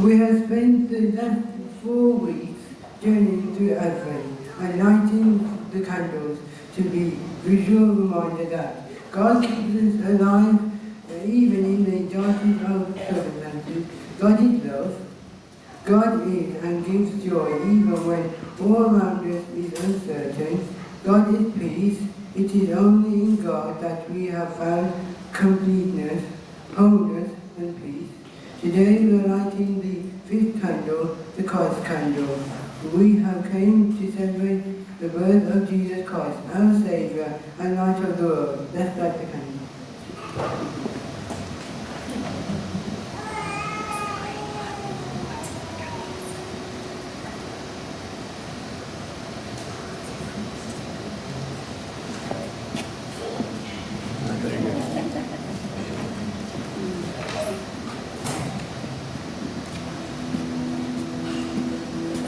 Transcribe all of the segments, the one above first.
We have spent the last 4 weeks journeying through Advent and lighting the candles to be visual reminder that God keeps us alive even in the darkest of circumstances. God is love. God is and gives joy even when all around us is uncertain. God is peace. It is only in God that we have found completeness, wholeness and peace. Today we are lighting the 5th candle, the Christ candle. We have came to celebrate the birth of Jesus Christ, our Saviour and light of the world. Let's light the candle.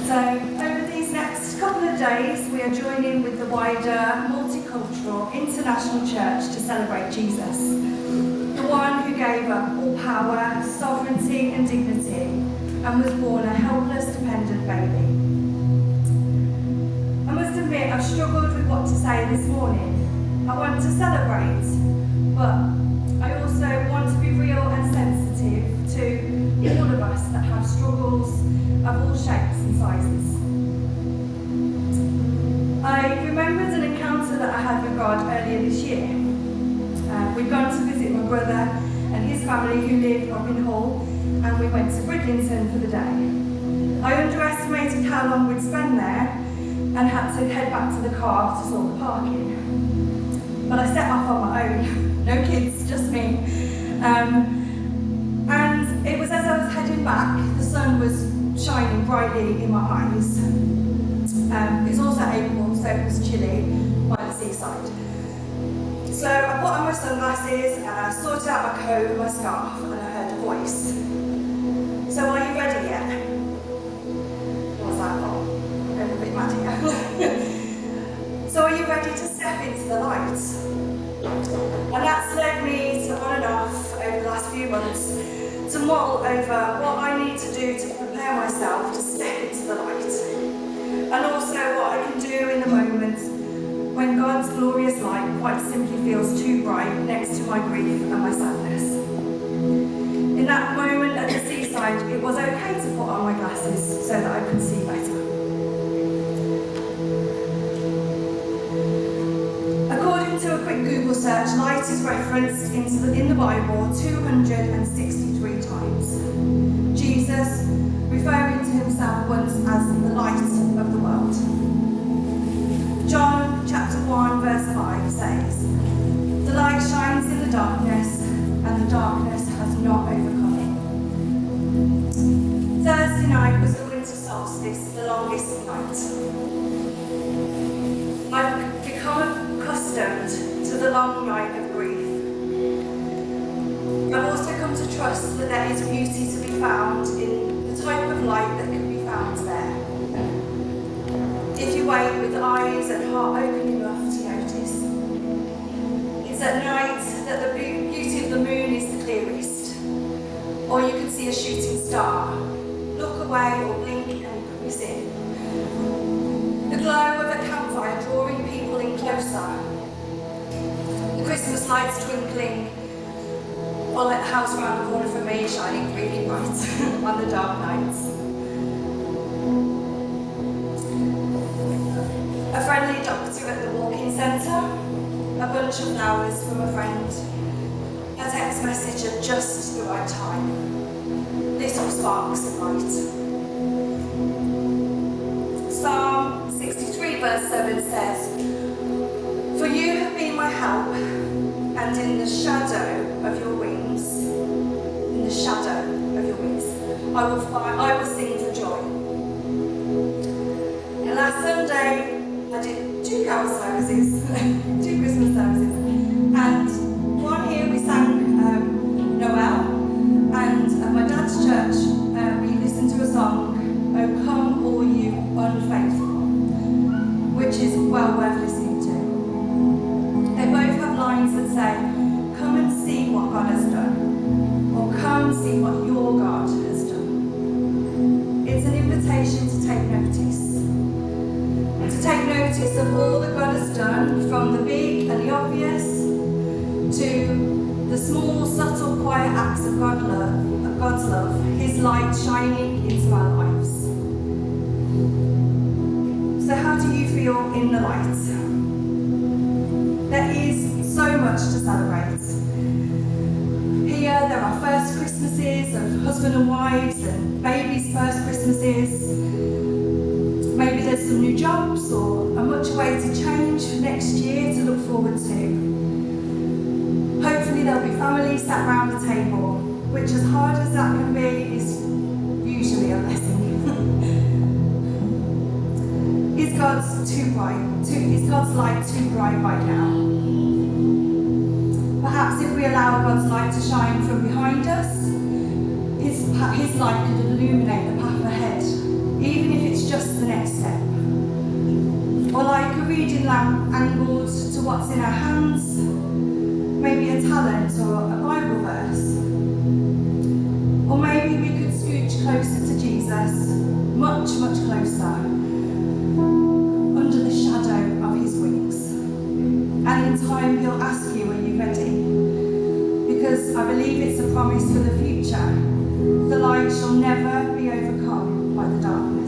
So, over these next couple of days, we are joining with the wider multicultural international church to celebrate Jesus, the one who gave up all power, sovereignty and dignity, and was born a helpless, dependent baby. I must admit, I've struggled with what to say this morning. I want to celebrate, but I also want to be real and sensitive to all of us that have struggles of all shapes and sizes. I remembered an encounter that I had with God earlier this year. We'd gone to visit my brother and his family who lived up in Hull, and we went to Bridlington for the day. I underestimated how long we'd spend there and had to head back to the car to sort the parking. But I set off on my own, no kids, just me. And it was as I was heading back, the sun was shining brightly in my eyes. It was also April, so it was chilly by the seaside. So I put on my sunglasses and I sorted out my coat and my scarf, and I heard a voice. So are you ready yet? I was like, oh, I'm a bit mad here. So are you ready to step into the light? And that's led me to on and off over the last few months to mull over what I need to do to prepare myself to step into the light. And also what I can do in the moments when God's glorious light quite simply feels too bright next to my grief and my sadness. In that moment at the seaside, it was okay to put on my glasses so that I could see better. According to a quick Google search, light is referenced in the Bible 263 times. Jesus referring to himself once as the light of the world. John chapter 1 verse 5 says, "The light shines in the darkness, and the darkness has not overcome it." Thursday night was the winter solstice, the longest night. I've become accustomed to the long night of grief. I've also come to trust that there is beauty to be found in the type of light that can be found there. If you wait with eyes and heart open enough to notice. It's at night that the beauty of the moon is the clearest. Or you can see a shooting star. Look away or blink and you could miss it. The glow of a campfire drawing people in closer. The Christmas lights twinkling, or like the house around the corner from me shining really bright on the dark nights. A friendly doctor at the walk-in centre, a bunch of flowers from a friend, a text message at just the right time, little sparks of light. Psalm 63 verse 7 says, "For you have been my help, and in the shadow of your wings, I will sing for joy." And last Sunday, I did 2 carol services, 2 Christmas services, and one here we sang Noel, and at my dad's church we listened to a song, "Oh Come All You Unfaithful," which is well worth listening to. They both have lines that say, "Come and see what God has done," or "Come see what your God has done." notice of all that God has done, from the big and the obvious to the small, subtle, quiet acts of God's love, His light shining into our lives. So how do you feel in the light? There is so much to celebrate. Here there are first Christmases of husband and wives and babies' first Christmases. Maybe there's some new jobs or a much awaited change for next year to look forward to. Hopefully there'll be families sat round the table, which, as hard as that can be, is usually a blessing. Is God's light too bright right now? Perhaps if we allow God's light to shine from behind us, His light could illuminate the path ahead, even if it's just the next step. Or like a reading lamp angled to what's in our hands, maybe a talent or a Bible verse. Or maybe we could scooch closer to Jesus, much, much closer, under the shadow of His wings. And in time He'll ask you, are you ready? Because I believe it's a promise for the future. The light shall never be overcome by the darkness.